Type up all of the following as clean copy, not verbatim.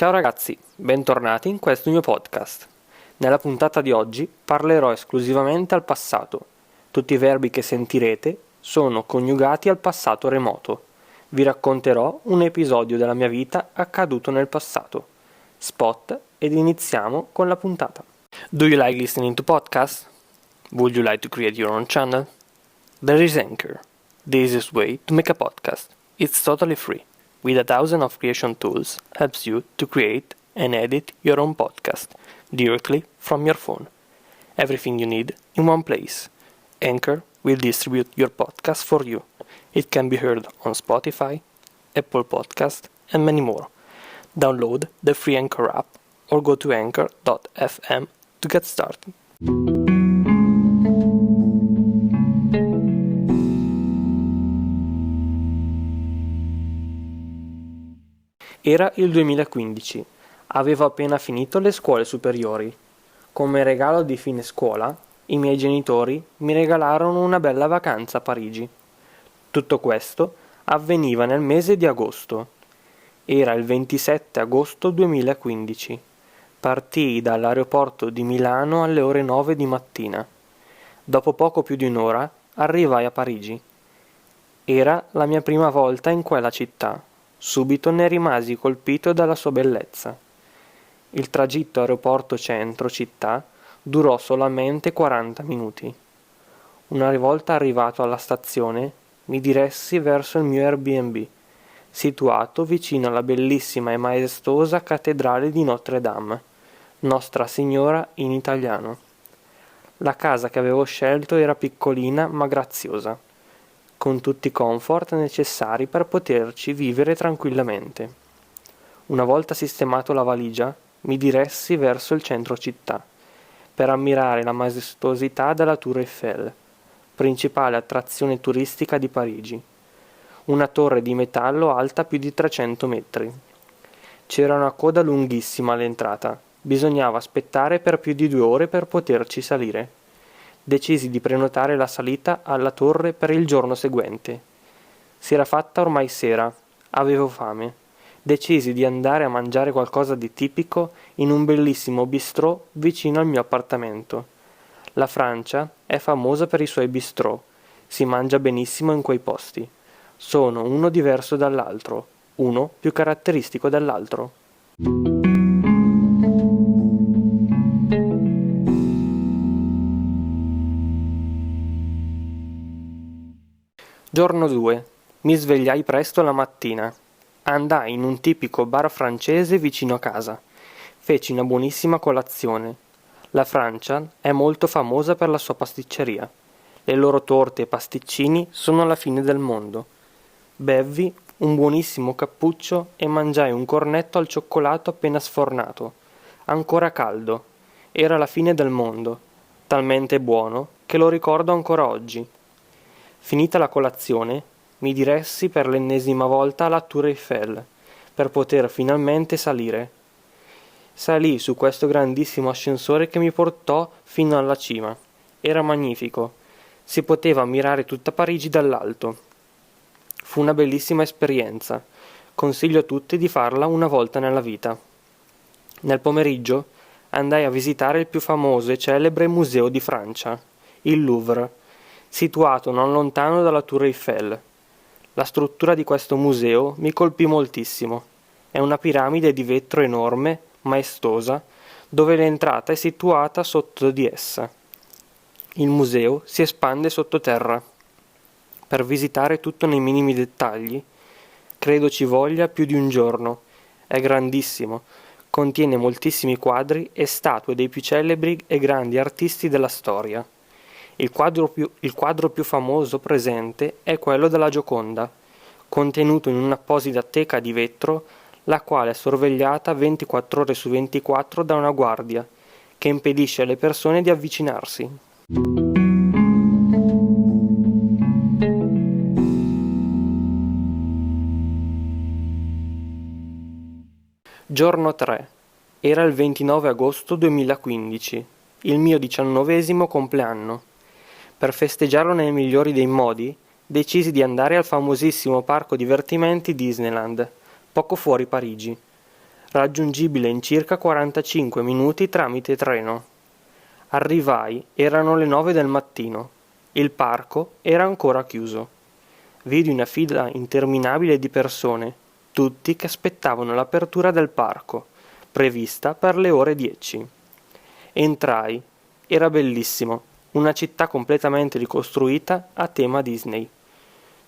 Ciao ragazzi, bentornati in questo mio podcast. Nella puntata di oggi parlerò esclusivamente al passato. Tutti i verbi che sentirete sono coniugati al passato remoto. Vi racconterò un episodio della mia vita accaduto nel passato. Spot ed iniziamo con la puntata. Do you like listening to podcasts? Would you like to create your own channel? There is Anchor, the easiest way to make a podcast. It's totally free. With 1,000 of creation tools, helps you to create and edit your own podcast directly from your phone. Everything you need in one place. Anchor will distribute your podcast for you. It can be heard on Spotify, Apple Podcast, and many more. Download the free Anchor app or go to anchor.fm to get started. Era il 2015, avevo appena finito le scuole superiori. Come regalo di fine scuola, i miei genitori mi regalarono una bella vacanza a Parigi. Tutto questo avveniva nel mese di agosto. Era il 27 agosto 2015. Partii dall'aeroporto di Milano alle ore 9 di mattina. Dopo poco più di un'ora arrivai a Parigi. Era la mia prima volta in quella città. Subito ne rimasi colpito dalla sua bellezza. Il tragitto aeroporto-centro città durò solamente 40 minuti. Una volta arrivato alla stazione, mi diressi verso il mio Airbnb, situato vicino alla bellissima e maestosa cattedrale di Notre Dame, Nostra Signora in italiano. La casa che avevo scelto era piccolina ma graziosa, con tutti i comfort necessari per poterci vivere tranquillamente. Una volta sistemato la valigia, mi diressi verso il centro città, per ammirare la maestosità della Tour Eiffel, principale attrazione turistica di Parigi. Una torre di metallo alta più di 300 metri. C'era una coda lunghissima all'entrata, bisognava aspettare per più di 2 ore per poterci salire. Decisi di prenotare la salita alla torre per il giorno seguente. Si era fatta ormai sera, avevo fame. Decisi di andare a mangiare qualcosa di tipico in un bellissimo bistrò vicino al mio appartamento. La Francia è famosa per i suoi bistrò, si mangia benissimo in quei posti. Sono uno diverso dall'altro, uno più caratteristico dell'altro. Giorno 2. Mi svegliai presto la mattina. Andai in un tipico bar francese vicino a casa. Feci una buonissima colazione. La Francia è molto famosa per la sua pasticceria. Le loro torte e pasticcini sono la fine del mondo. Bevvi un buonissimo cappuccio e mangiai un cornetto al cioccolato appena sfornato. Ancora caldo. Era la fine del mondo. Talmente buono che lo ricordo ancora oggi. Finita la colazione, mi diressi per l'ennesima volta alla Tour Eiffel, per poter finalmente salire. Salii su questo grandissimo ascensore che mi portò fino alla cima. Era magnifico. Si poteva ammirare tutta Parigi dall'alto. Fu una bellissima esperienza. Consiglio a tutti di farla una volta nella vita. Nel pomeriggio andai a visitare il più famoso e celebre museo di Francia, il Louvre, situato non lontano dalla Tour Eiffel. La struttura di questo museo mi colpì moltissimo. È una piramide di vetro enorme, maestosa, dove l'entrata è situata sotto di essa. Il museo si espande sottoterra. Per visitare tutto nei minimi dettagli, credo ci voglia più di un giorno. È grandissimo, contiene moltissimi quadri e statue dei più celebri e grandi artisti della storia. Il quadro più famoso presente è quello della Gioconda, contenuto in un'apposita teca di vetro, la quale è sorvegliata 24 ore su 24 da una guardia, che impedisce alle persone di avvicinarsi. Giorno 3. Era il 29 agosto 2015, il mio 19° compleanno. Per festeggiarlo nei migliori dei modi, decisi di andare al famosissimo parco divertimenti Disneyland, poco fuori Parigi. raggiungibile in circa 45 minuti tramite treno. Arrivai, erano le 9 del mattino. Il parco era ancora chiuso. Vidi una fila interminabile di persone, tutti che aspettavano l'apertura del parco, prevista per le ore 10. Entrai. Era bellissimo, una città completamente ricostruita a tema Disney.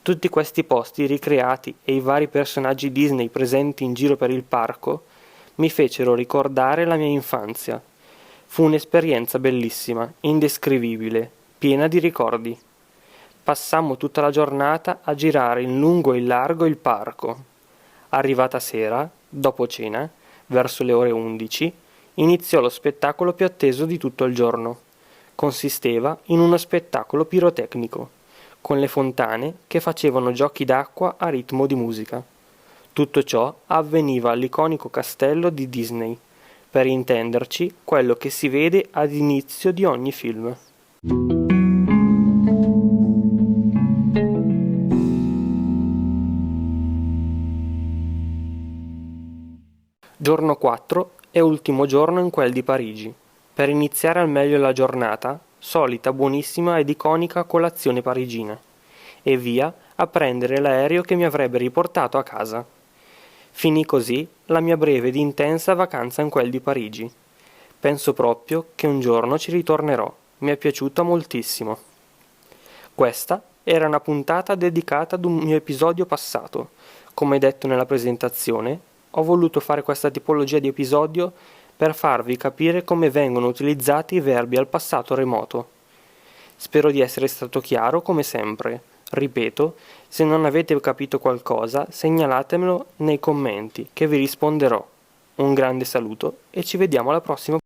Tutti questi posti ricreati e i vari personaggi Disney presenti in giro per il parco mi fecero ricordare la mia infanzia. Fu un'esperienza bellissima, indescrivibile, piena di ricordi. Passammo tutta la giornata a girare in lungo e in largo il parco. Arrivata sera, dopo cena, verso le ore 11, iniziò lo spettacolo più atteso di tutto il giorno. Consisteva in uno spettacolo pirotecnico, con le fontane che facevano giochi d'acqua a ritmo di musica. Tutto ciò avveniva all'iconico castello di Disney, per intenderci quello che si vede ad inizio di ogni film. Giorno 4 e ultimo giorno in quel di Parigi. Per iniziare al meglio la giornata, solita buonissima ed iconica colazione parigina. E via a prendere l'aereo che mi avrebbe riportato a casa. Finì così la mia breve ed intensa vacanza in quel di Parigi. Penso proprio che un giorno ci ritornerò. Mi è piaciuta moltissimo. Questa era una puntata dedicata ad un mio episodio passato. Come detto nella presentazione, ho voluto fare questa tipologia di episodio per farvi capire come vengono utilizzati i verbi al passato remoto. Spero di essere stato chiaro come sempre. Ripeto, se non avete capito qualcosa, segnalatemelo nei commenti che vi risponderò. Un grande saluto e ci vediamo alla prossima.